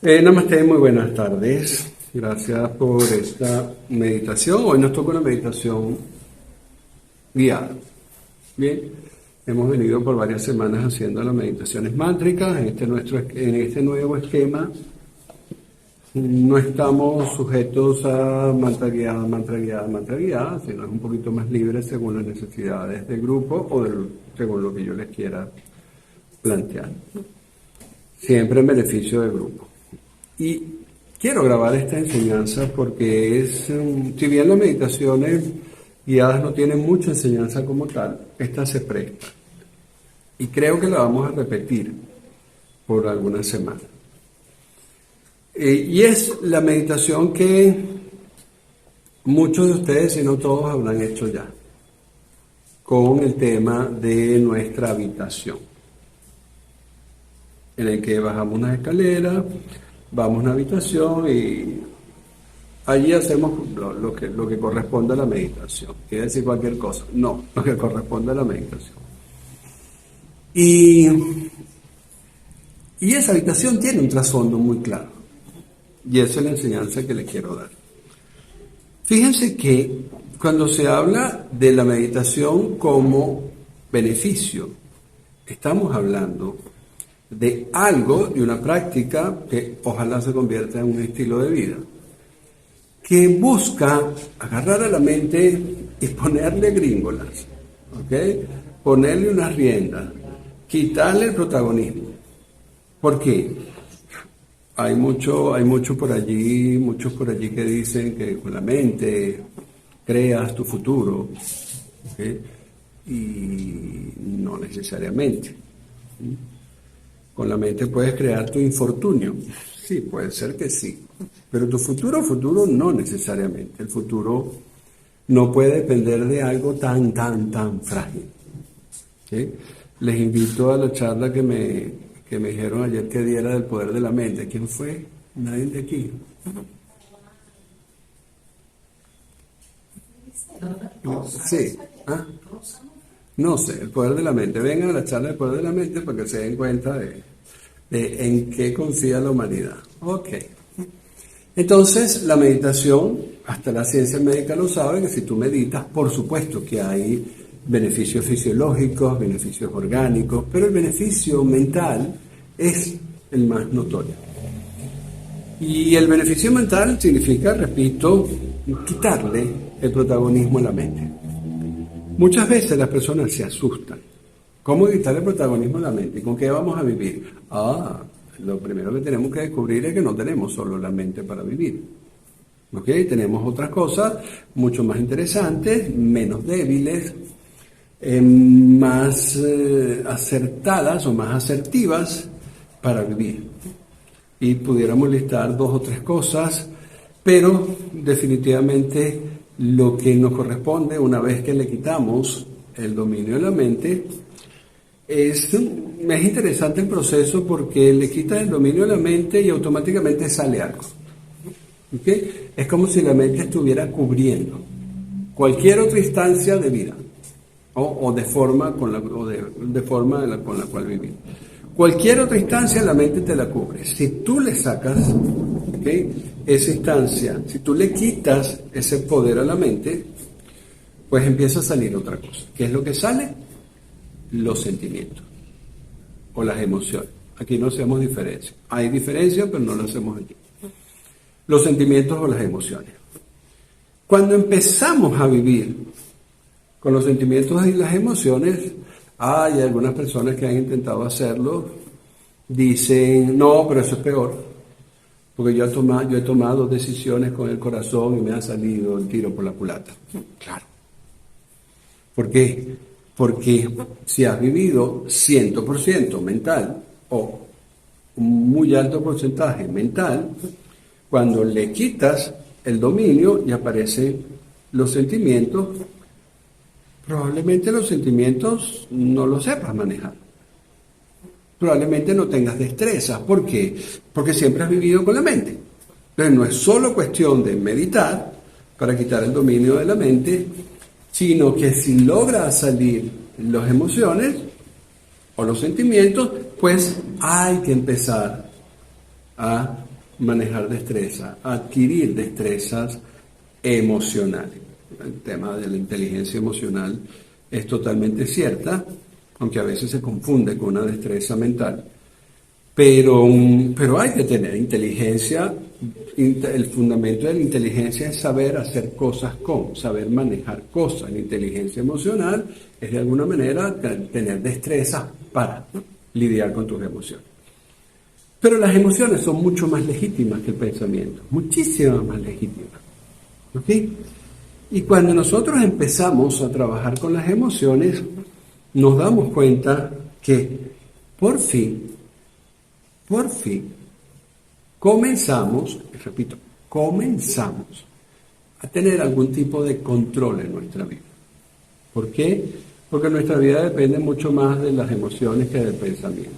Namaste, muy buenas tardes. Gracias por esta meditación. Hoy nos toca una meditación guiada. Bien, hemos venido por varias semanas haciendo las meditaciones mántricas en este nuevo esquema. No estamos sujetos a mantra guiada, sino es un poquito más libre según las necesidades del grupo o según lo que yo les quiera plantear. Siempre en beneficio del grupo. Y quiero grabar esta enseñanza porque si bien las meditaciones guiadas no tienen mucha enseñanza como tal, esta se presta. Y creo que la vamos a repetir por algunas semanas. Y es la meditación que muchos de ustedes, si no todos, habrán hecho ya, con el tema de nuestra habitación, en el que bajamos unas escaleras, vamos a una habitación y allí hacemos lo que corresponde a la meditación. Quiere decir cualquier cosa. No, lo que corresponde a la meditación. Y esa habitación tiene un trasfondo muy claro. Y esa es la enseñanza que les quiero dar. Fíjense que cuando se habla de la meditación como beneficio, estamos hablando de algo, de una práctica que ojalá se convierta en un estilo de vida, que busca agarrar a la mente y ponerle gringolas, ¿ok? Ponerle unas riendas, quitarle el protagonismo. ¿Por qué? Hay muchos por allí que dicen que con la mente creas tu futuro, ¿ok? Y no necesariamente. Con la mente puedes crear tu infortunio. Sí, puede ser que sí. Pero tu futuro no necesariamente. El futuro no puede depender de algo tan frágil. ¿Sí? Les invito a la charla que me dijeron ayer que diera del poder de la mente. ¿Quién fue? Nadie de aquí. Sí. ¿Ah? No sé, el poder de la mente. Vengan a la charla del poder de la mente para que se den cuenta de en qué confía la humanidad. Ok. Entonces, la meditación, hasta la ciencia médica lo sabe, que si tú meditas, por supuesto que hay beneficios fisiológicos, beneficios orgánicos, pero el beneficio mental es el más notorio. Y el beneficio mental significa, repito, quitarle el protagonismo a la mente. Muchas veces las personas se asustan. ¿Cómo quitarle el protagonismo a la mente? ¿Con qué vamos a vivir? Lo primero que tenemos que descubrir es que no tenemos solo la mente para vivir. ¿Ok? Tenemos otras cosas mucho más interesantes, menos débiles, más acertadas o más asertivas para vivir. Y pudiéramos listar 2 o 3 cosas, pero definitivamente lo que nos corresponde una vez que le quitamos el dominio de la mente es interesante el proceso porque le quitas el dominio de la mente y automáticamente sale algo. ¿Okay? Es como si la mente estuviera cubriendo cualquier otra instancia de vida o de forma con la cual vivir. Cualquier otra instancia la mente te la cubre. Si tú le sacas, ¿okay?, esa instancia, si tú le quitas ese poder a la mente, pues empieza a salir otra cosa. ¿Qué es lo que sale? Los sentimientos o las emociones. Aquí no hacemos diferencia. Hay diferencia, pero no lo hacemos aquí. Los sentimientos o las emociones. Cuando empezamos a vivir con los sentimientos y las emociones, hay algunas personas que han intentado hacerlo, dicen, no, pero eso es peor, porque yo he tomado decisiones con el corazón y me ha salido el tiro por la culata. Claro. ¿Por qué? Porque si has vivido 100% mental o un muy alto porcentaje mental, cuando le quitas el dominio y aparecen los sentimientos, probablemente los sentimientos no los sepas manejar. Probablemente no tengas destreza. ¿Por qué? Porque siempre has vivido con la mente. Entonces no es solo cuestión de meditar para quitar el dominio de la mente, sino que si logras salir las emociones o los sentimientos, pues hay que empezar a manejar destreza, adquirir destrezas emocionales. El tema de la inteligencia emocional es totalmente cierta, aunque a veces se confunde con una destreza mental. Pero hay que tener inteligencia. El fundamento de la inteligencia es saber hacer cosas saber manejar cosas. La inteligencia emocional es de alguna manera tener destrezas para lidiar con tus emociones. Pero las emociones son mucho más legítimas que el pensamiento, muchísimo más legítimas. ¿Ok? Y cuando nosotros empezamos a trabajar con las emociones, nos damos cuenta que por fin, comenzamos a tener algún tipo de control en nuestra vida. ¿Por qué? Porque nuestra vida depende mucho más de las emociones que del pensamiento.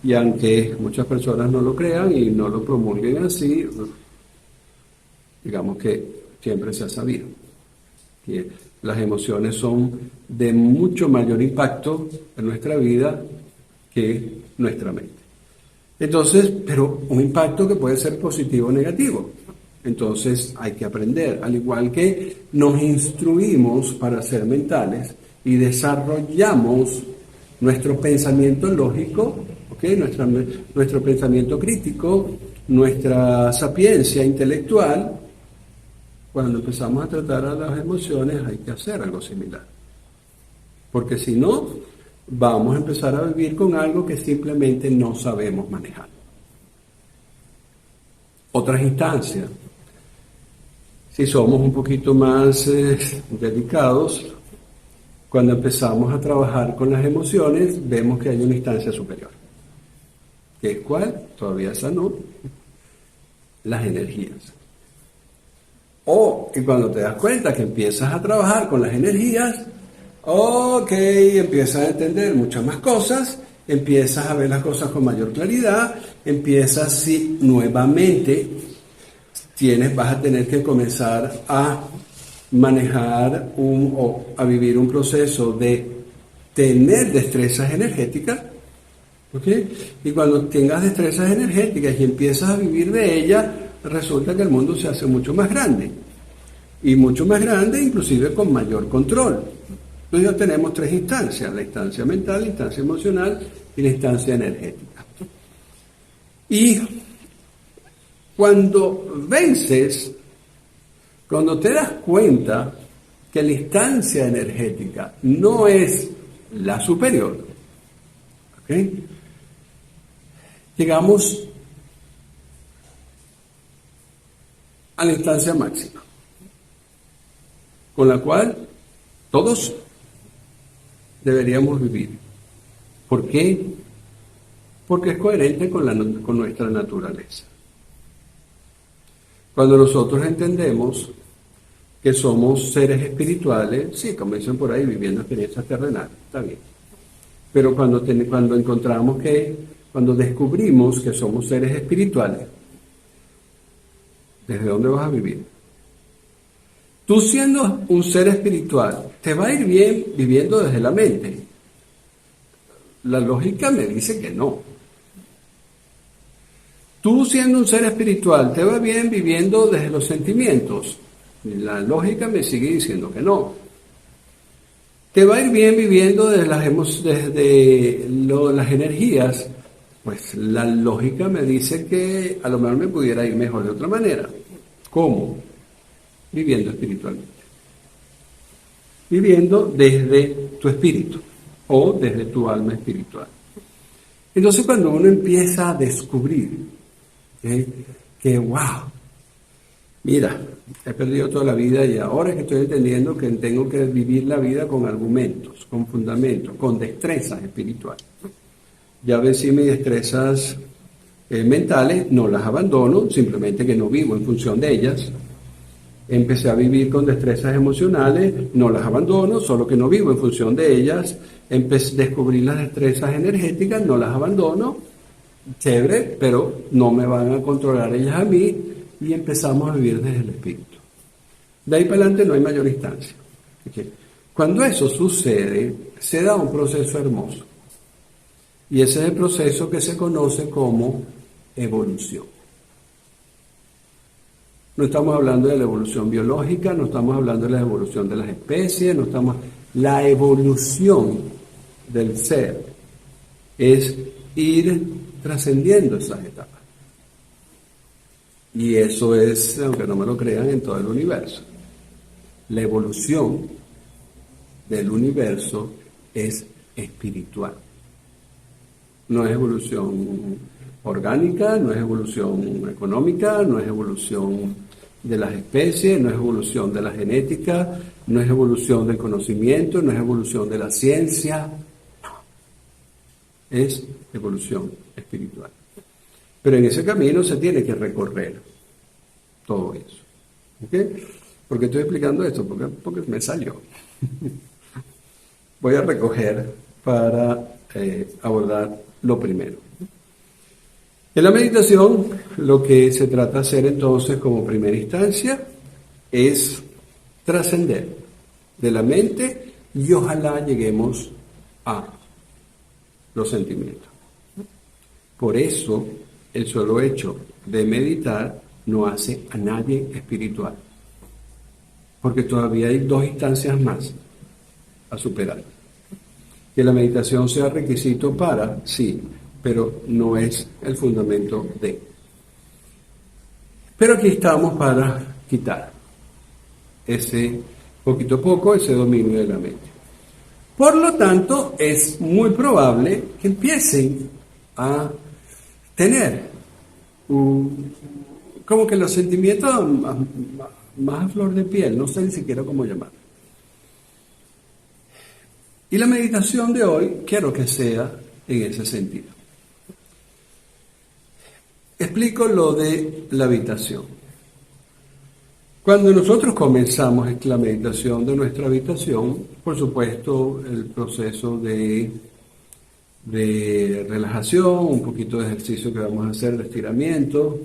Y aunque muchas personas no lo crean y no lo promulguen así, digamos que siempre se ha sabido que las emociones son de mucho mayor impacto en nuestra vida que nuestra mente. Entonces, pero un impacto que puede ser positivo o negativo. Entonces hay que aprender, al igual que nos instruimos para ser mentales y desarrollamos nuestro pensamiento lógico, ¿okay? Nuestro pensamiento crítico, nuestra sapiencia intelectual. Cuando empezamos a tratar a las emociones hay que hacer algo similar. Porque si no, vamos a empezar a vivir con algo que simplemente no sabemos manejar. Otras instancias. Si somos un poquito más delicados, cuando empezamos a trabajar con las emociones, vemos que hay una instancia superior. ¿Qué es cuál? Todavía esa no. Las energías. Y cuando te das cuenta que empiezas a trabajar con las energías, empiezas a entender muchas más cosas, empiezas a ver las cosas con mayor claridad, empiezas nuevamente vas a tener que comenzar a manejar a vivir un proceso de tener destrezas energéticas, ¿ok? Y cuando tengas destrezas energéticas y empiezas a vivir de ellas, resulta que el mundo se hace mucho más grande, y mucho más grande inclusive con mayor control. Entonces ya tenemos tres instancias: la instancia mental, la instancia emocional y la instancia energética. Y cuando cuando te das cuenta que la instancia energética no es la superior, ¿ok? Llegamos a la instancia máxima, con la cual todos deberíamos vivir. ¿Por qué? Porque es coherente con nuestra naturaleza. Cuando nosotros entendemos que somos seres espirituales, sí, como dicen por ahí, viviendo experiencias terrenales, está bien. Pero cuando descubrimos que somos seres espirituales, ¿desde dónde vas a vivir? Tú siendo un ser espiritual, te va a ir bien viviendo desde la mente. La lógica me dice que no. Tú siendo un ser espiritual, ¿te va bien viviendo desde los sentimientos? La lógica me sigue diciendo que no. ¿Te va a ir bien viviendo desde las energías? Pues la lógica me dice que a lo mejor me pudiera ir mejor de otra manera. ¿Cómo? Viviendo espiritualmente. Viviendo desde tu espíritu o desde tu alma espiritual. Entonces cuando uno empieza a descubrir que wow, mira, he perdido toda la vida y ahora es que estoy entendiendo que tengo que vivir la vida con argumentos, con fundamentos, con destrezas espirituales. Ya vencí mis destrezas mentales, no las abandono, simplemente que no vivo en función de ellas. Empecé a vivir con destrezas emocionales, no las abandono, solo que no vivo en función de ellas. Descubrí las destrezas energéticas, no las abandono, chévere, pero no me van a controlar ellas a mí, y empezamos a vivir desde el espíritu. De ahí para adelante no hay mayor instancia. ¿Okay? Cuando eso sucede, se da un proceso hermoso. Y ese es el proceso que se conoce como evolución. No estamos hablando de la evolución biológica, no estamos hablando de la evolución de las especies, no estamos... La evolución del ser es ir trascendiendo esas etapas. Y eso es, aunque no me lo crean, en todo el universo. La evolución del universo es espiritual. No es evolución orgánica, no es evolución económica, no es evolución de las especies, no es evolución de la genética, no es evolución del conocimiento, no es evolución de la ciencia, no. Es evolución espiritual. Pero en ese camino se tiene que recorrer todo eso. ¿Ok? ¿Por qué estoy explicando esto? Porque me salió. Voy a recoger para abordar lo primero. En la meditación, lo que se trata de hacer entonces como primera instancia es trascender de la mente y ojalá lleguemos a los sentimientos. Por eso, el solo hecho de meditar no hace a nadie espiritual, porque todavía hay dos instancias más a superar. Que la meditación sea requisito para, sí, pero no es el fundamento de. Pero aquí estamos para quitar ese poquito a poco, ese dominio de la mente. Por lo tanto, es muy probable que empiecen a tener como que los sentimientos más a flor de piel, no sé ni siquiera cómo llamarlo. Y la meditación de hoy quiero que sea en ese sentido. Explico lo de la habitación. Cuando nosotros comenzamos la meditación de nuestra habitación, por supuesto, el proceso de relajación, un poquito de ejercicio que vamos a hacer, de estiramiento,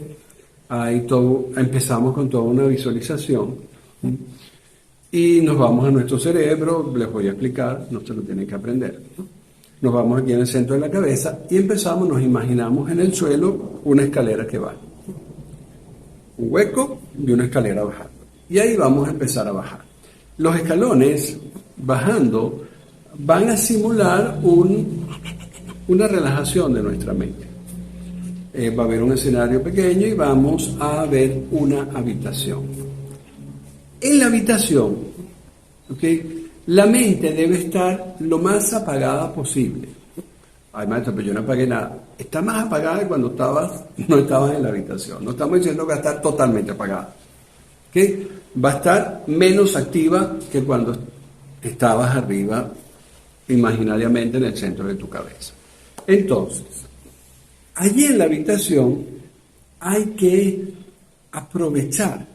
ahí empezamos con toda una visualización y nos vamos a nuestro cerebro, les voy a explicar, no se lo tienen que aprender. Nos vamos aquí en el centro de la cabeza y nos imaginamos en el suelo una escalera que va. Un hueco y una escalera bajando. Y ahí vamos a empezar a bajar. Los escalones bajando van a simular una relajación de nuestra mente. Va a haber un escenario pequeño y vamos a ver una habitación. En la habitación, ¿okay?, la mente debe estar lo más apagada posible. Ay, maestro, pero yo no apagué nada. Está más apagada que cuando no estabas en la habitación. No estamos diciendo que va a estar totalmente apagada. ¿Okay? Va a estar menos activa que cuando estabas arriba, imaginariamente en el centro de tu cabeza. Entonces, allí en la habitación hay que aprovechar,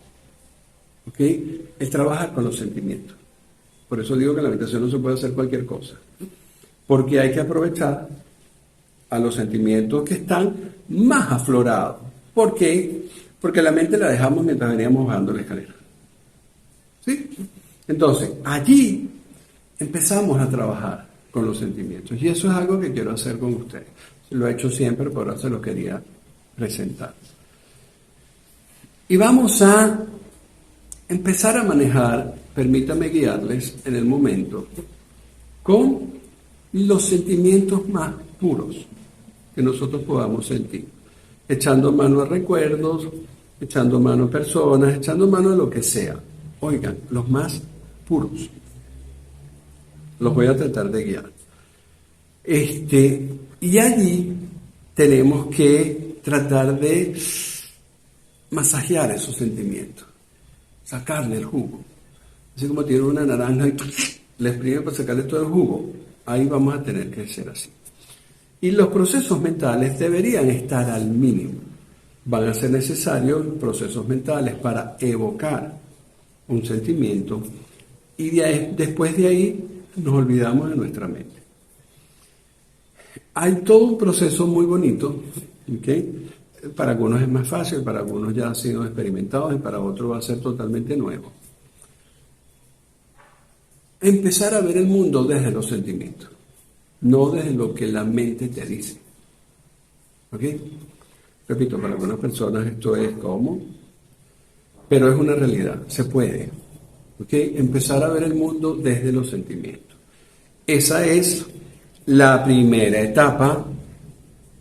¿okay?, el trabajar con los sentimientos. Por eso digo que en la meditación no se puede hacer cualquier cosa, porque hay que aprovechar a los sentimientos que están más aflorados. ¿Por qué? Porque la mente la dejamos mientras veníamos bajando la escalera. ¿Sí? Entonces, allí empezamos a trabajar con los sentimientos, y eso es algo que quiero hacer con ustedes. Lo he hecho siempre, pero ahora se lo quería presentar. Y vamos a empezar a manejar, permítame guiarles en el momento, con los sentimientos más puros que nosotros podamos sentir, echando mano a recuerdos, echando mano a personas, echando mano a lo que sea. Oigan, los más puros. Los voy a tratar de guiar. Y allí tenemos que tratar de masajear esos sentimientos, sacarle el jugo. Así como tiene una naranja y le exprime para sacarle todo el jugo, ahí vamos a tener que ser así. Y los procesos mentales deberían estar al mínimo. Van a ser necesarios procesos mentales para evocar un sentimiento y después de ahí nos olvidamos de nuestra mente. Hay todo un proceso muy bonito, ¿okay? Para algunos es más fácil, para algunos ya han sido experimentados y para otros va a ser totalmente nuevo. Empezar a ver el mundo desde los sentimientos, no desde lo que la mente te dice. ¿Ok? Repito, para algunas personas esto es como, pero es una realidad, se puede. ¿Ok? Empezar a ver el mundo desde los sentimientos. Esa es la primera etapa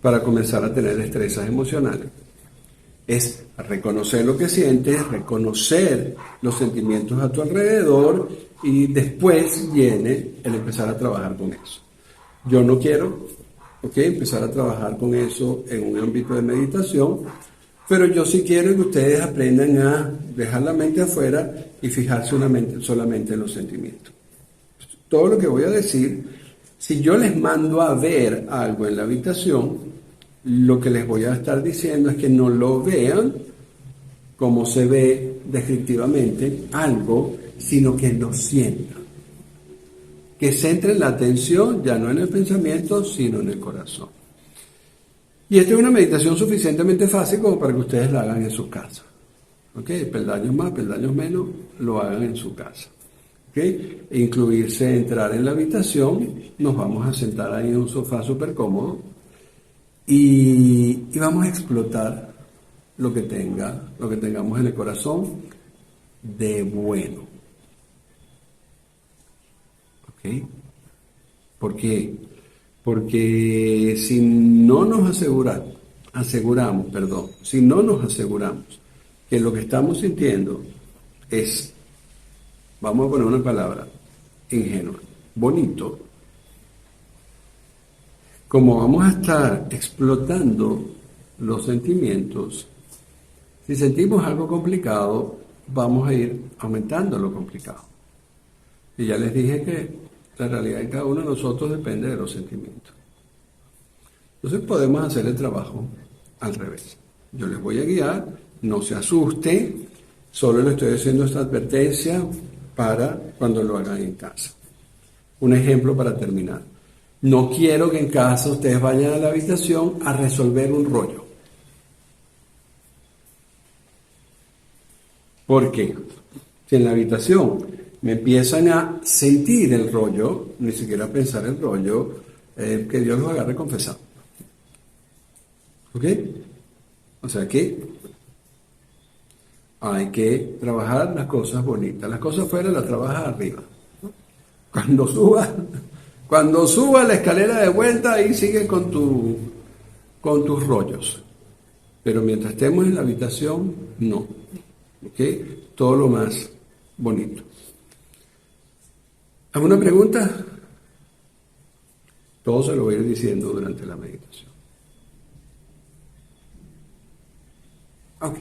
para comenzar a tener destrezas emocionales. Es reconocer lo que sientes, reconocer los sentimientos a tu alrededor y después viene el empezar a trabajar con eso. Yo no quiero, ¿ok?, empezar a trabajar con eso en un ámbito de meditación, pero yo sí quiero que ustedes aprendan a dejar la mente afuera y fijarse solamente en los sentimientos. Todo lo que voy a decir, si yo les mando a ver algo en la habitación, lo que les voy a estar diciendo es que no lo vean como se ve descriptivamente algo, sino que lo sientan. Que centren la atención ya no en el pensamiento, sino en el corazón. Y esta es una meditación suficientemente fácil como para que ustedes la hagan en su casa. ¿Ok? Peldaños más, peldaños menos, lo hagan en su casa. ¿Ok? E incluirse, entrar en la habitación, nos vamos a sentar ahí en un sofá súper cómodo y vamos a explotar lo que tengamos en el corazón de bueno. ¿Ok? ¿Por qué? Porque si no nos aseguramos que lo que estamos sintiendo es, vamos a poner una palabra ingenua, bonito, como vamos a estar explotando los sentimientos, si sentimos algo complicado, vamos a ir aumentando lo complicado. Y ya les dije que la realidad de cada uno de nosotros depende de los sentimientos. Entonces podemos hacer el trabajo al revés. Yo les voy a guiar, no se asuste, solo le estoy haciendo esta advertencia para cuando lo hagan en casa. Un ejemplo para terminar. No quiero que en casa ustedes vayan a la habitación a resolver un rollo. ¿Por qué? Si en la habitación me empiezan a sentir el rollo, ni siquiera pensar el rollo, que Dios los agarre confesado. ¿Ok? O sea que hay que trabajar las cosas bonitas. Las cosas fuera las trabajas arriba. Cuando suba la escalera de vuelta, ahí sigue con tus rollos. Pero mientras estemos en la habitación, no. ¿Ok? Todo lo más bonito. ¿Alguna pregunta? Todo se lo voy a ir diciendo durante la meditación. Ok.